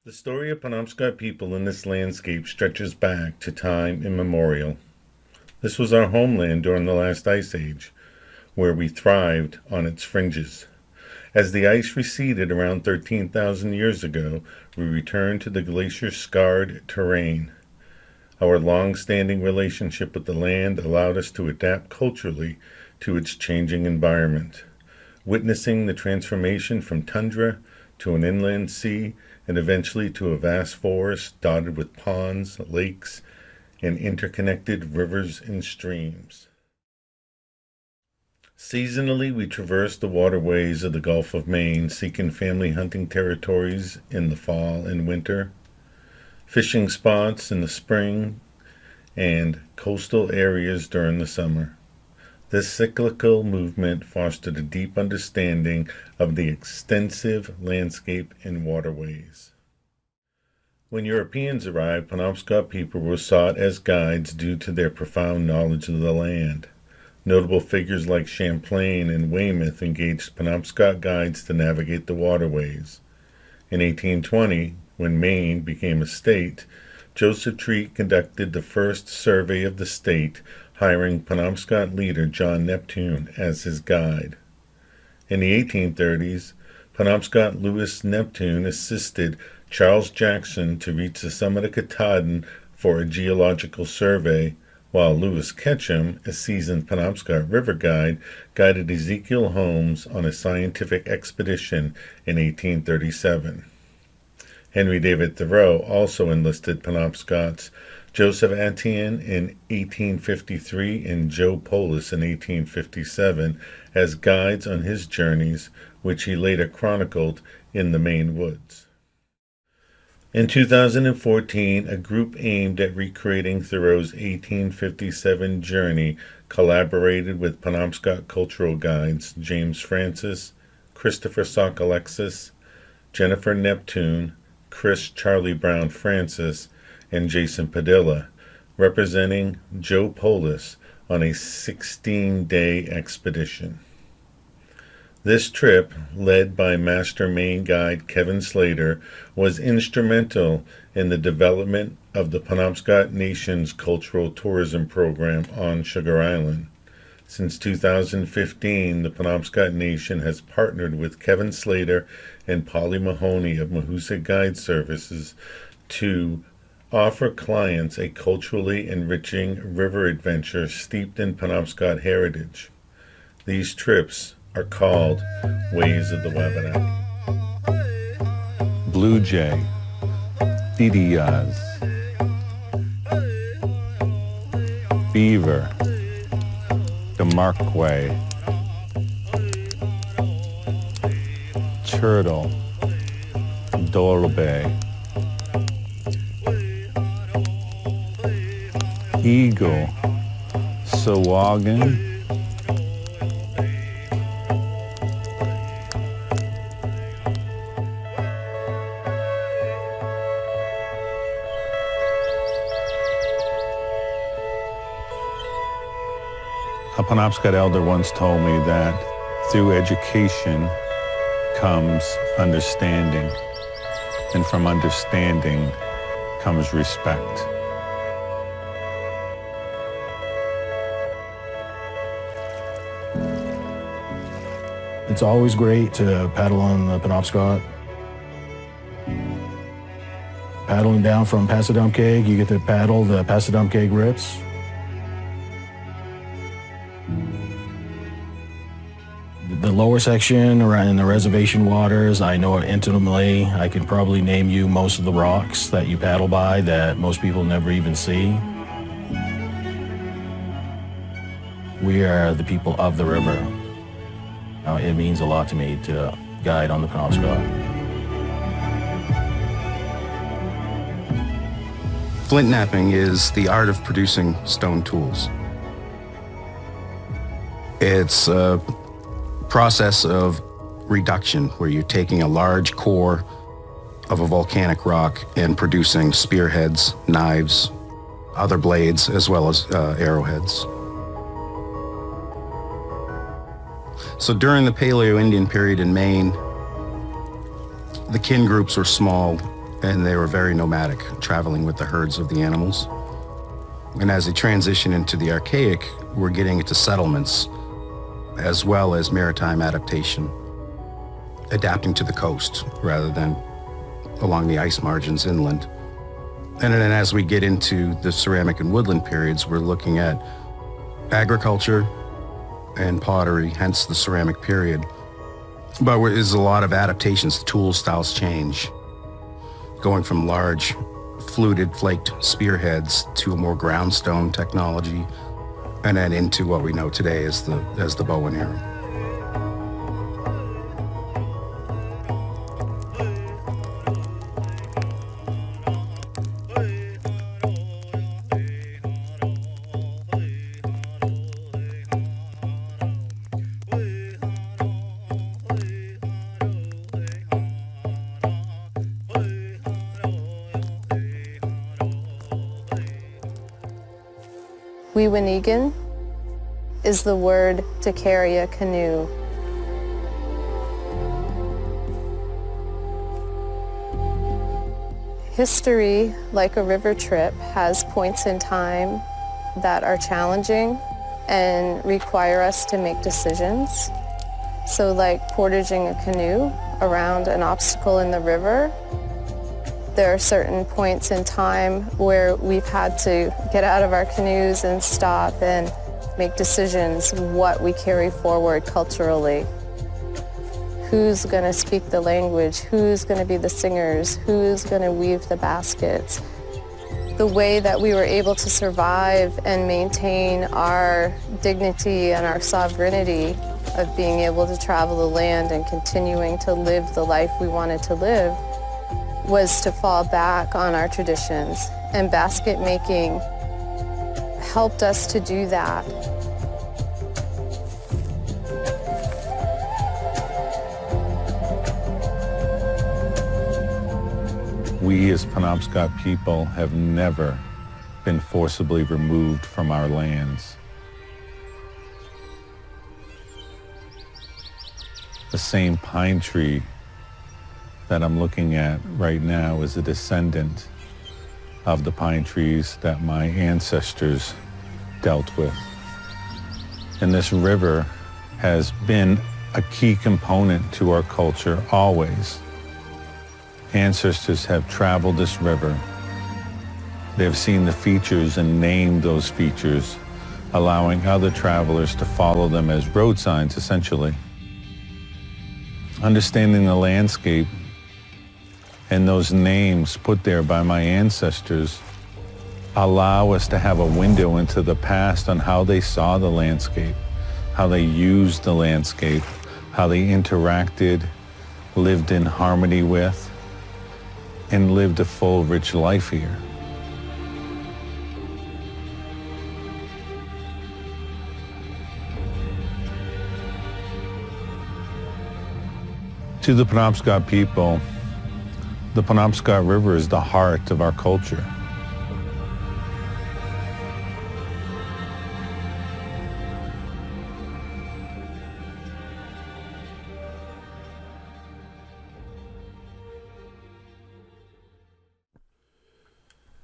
The story of Penobscot people in this landscape stretches back to time immemorial. This was our homeland during the last ice age, where we thrived on its fringes. As the ice receded around 13,000 years ago, we returned to the glacier-scarred terrain. Our long-standing relationship with the land allowed us to adapt culturally to its changing environment, witnessing the transformation from tundra to an inland sea and eventually to a vast forest dotted with ponds, lakes, and interconnected rivers and streams. Seasonally, we traverse the waterways of the Gulf of Maine, seeking family hunting territories in the fall and winter, fishing spots in the spring, and coastal areas during the summer. This cyclical movement fostered a deep understanding of the extensive landscape and waterways. When Europeans arrived, Penobscot people were sought as guides due to their profound knowledge of the land. Notable figures like Champlain and Weymouth engaged Penobscot guides to navigate the waterways. In 1820, when Maine became a state, Joseph Treat conducted the first survey of the state, hiring Penobscot leader John Neptune as his guide. In the 1830s, Penobscot Louis Neptune assisted Charles Jackson to reach the summit of Katahdin for a geological survey, while Lewis Ketchum, a seasoned Penobscot river guide, guided Ezekiel Holmes on a scientific expedition in 1837. Henry David Thoreau also enlisted Penobscots, Joseph Atienne in 1853 and Joe Polis in 1857 as guides on his journeys, which he later chronicled in the Maine woods. In 2014, a group aimed at recreating Thoreau's 1857 journey collaborated with Penobscot cultural guides James Francis, Christopher Sokolexis, Jennifer Neptune, Chris Charlie Brown Francis, and Jason Padilla, representing Joe Polis on a 16-day expedition. This trip, led by Master Maine Guide Kevin Slater, was instrumental in the development of the Penobscot Nation's cultural tourism program on Sugar Island. Since 2015, the Penobscot Nation has partnered with Kevin Slater and Polly Mahoney of Mahoosuc Guide Services to offer clients a culturally enriching river adventure steeped in Penobscot heritage. These trips are called Ways of the Wabanaki. Blue Jay, Didiyaz, Beaver, DeMarquay, Turtle, Dorbe, Eagle, Sawagan, a Penobscot elder once told me that through education comes understanding, and from understanding comes respect. It's always great to paddle on the Penobscot. Paddling down from Passadumkeag, you get to paddle the Passadumkeag Rips. The lower section around in the reservation waters, I know it intimately. I can probably name you most of the rocks that you paddle by that most people never even see. We are the people of the river. It means a lot to me to guide on the Penobscot. Flint knapping is the art of producing stone tools. It's a process of reduction where you're taking a large core of a volcanic rock and producing spearheads, knives, other blades, as well as arrowheads. So during the Paleo-Indian period in Maine, the kin groups were small. and they were very nomadic, traveling with the herds of the animals. And as they transition into the Archaic, we're getting into settlements as well as maritime adaptation, adapting to the coast rather than along the ice margins inland. And then as we get into the ceramic and woodland periods, we're looking at agriculture and pottery, hence the ceramic period. But there's a lot of adaptations, tool styles change, going from large fluted flaked spearheads to a more groundstone technology, and then into what we know today as the bow and arrow. Weewanigan is the word to carry a canoe. History, like a river trip, has points in time that are challenging and require us to make decisions. So like portaging a canoe around an obstacle in the river, there are certain points in time where we've had to get out of our canoes and stop and make decisions what we carry forward culturally. Who's going to speak the language? Who's going to be the singers? Who's going to weave the baskets? The way that we were able to survive and maintain our dignity and our sovereignty of being able to travel the land and continuing to live the life we wanted to live was to fall back on our traditions, and basket making helped us to do that. We as Penobscot people have never been forcibly removed from our lands. The same pine tree that I'm looking at right now is a descendant of the pine trees that my ancestors dealt with. And this river has been a key component to our culture always. Ancestors have traveled this river. They've seen the features and named those features, allowing other travelers to follow them as road signs, essentially. Understanding the landscape and those names put there by my ancestors allow us to have a window into the past on how they saw the landscape, how they used the landscape, how they interacted, lived in harmony with, and lived a full, rich life here. To the Penobscot people, the Penobscot River is the heart of our culture.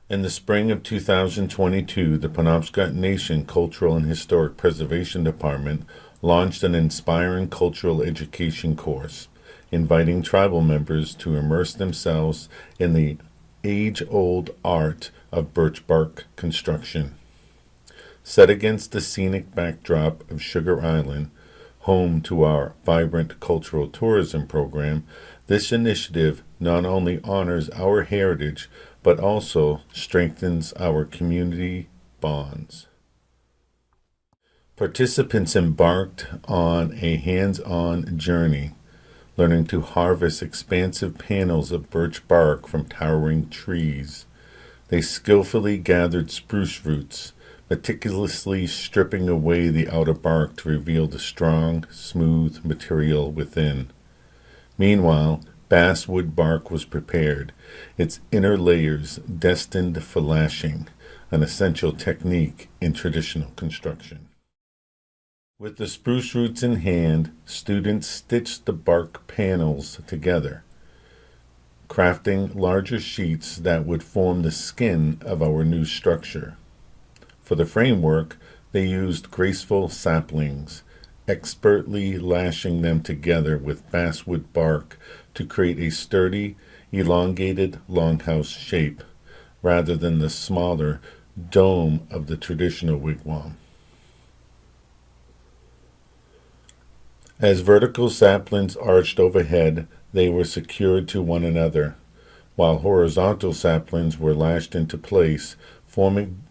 In the spring of 2022, the Penobscot Nation Cultural and Historic Preservation Department launched an inspiring cultural education course, inviting tribal members to immerse themselves in the age-old art of birch bark construction. Set against the scenic backdrop of Sugar Island, home to our vibrant cultural tourism program, this initiative not only honors our heritage, but also strengthens our community bonds. Participants embarked on a hands-on journey, learning to harvest expansive panels of birch bark from towering trees. They skillfully gathered spruce roots, meticulously stripping away the outer bark to reveal the strong, smooth material within. Meanwhile, basswood bark was prepared, its inner layers destined for lashing, an essential technique in traditional construction. With the spruce roots in hand, students stitched the bark panels together. crafting larger sheets that would form the skin of our new structure. For the framework, they used graceful saplings, expertly lashing them together with basswood bark to create a sturdy, elongated longhouse shape, rather than the smaller dome of the traditional wigwam. As vertical saplings arched overhead, they were secured to one another, while horizontal saplings were lashed into place, forming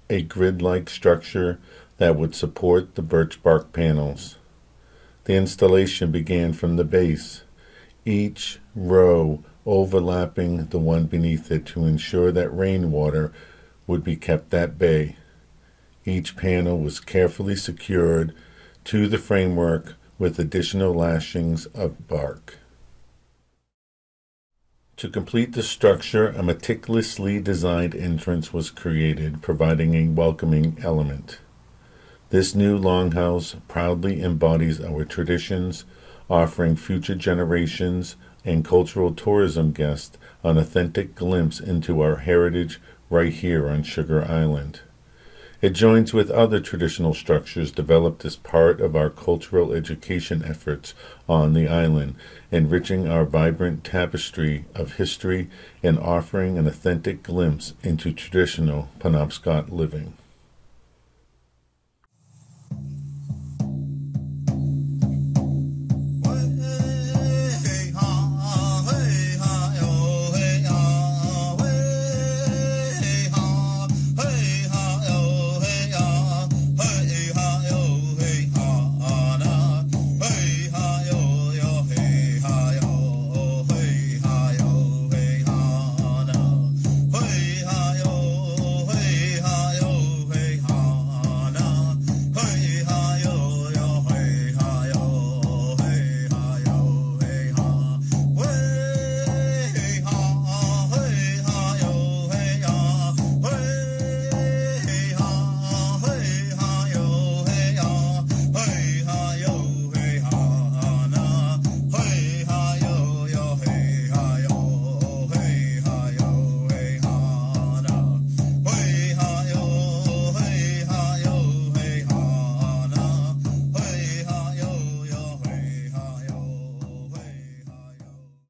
a grid-like structure that would support the birch bark panels. The installation began from the base, each row overlapping the one beneath it to ensure that rainwater would be kept at bay. Each panel was carefully secured to the framework with additional lashings of bark. To complete the structure, a meticulously designed entrance was created, providing a welcoming element. This new longhouse proudly embodies our traditions, offering future generations and cultural tourism guests an authentic glimpse into our heritage right here on Sugar Island. It joins with other traditional structures developed as part of our cultural education efforts on the island, enriching our vibrant tapestry of history and offering an authentic glimpse into traditional Penobscot living.